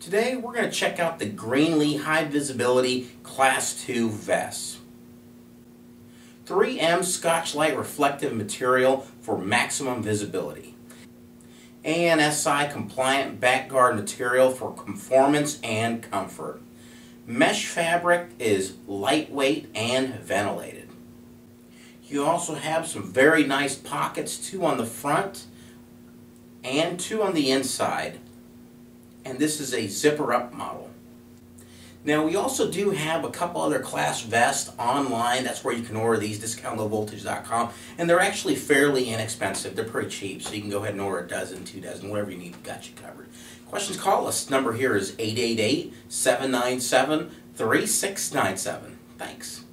Today we're going to check out the Greenlee High Visibility Class 2 vests. 3M Scotchlite reflective material for maximum visibility. ANSI compliant backguard material for conformance and comfort. Mesh fabric is lightweight and ventilated. You also have some very nice pockets, 2 on the front and 2 on the inside. And this is a zipper up model. Now we also do have a couple other class vests online. That's where you can order these, discountlowvoltage.com, and they're actually fairly inexpensive. They're pretty cheap, so you can go ahead and order a dozen, 2 dozen, whatever you need, got you covered. Questions, call us. Number here is 888-797-3697. Thanks.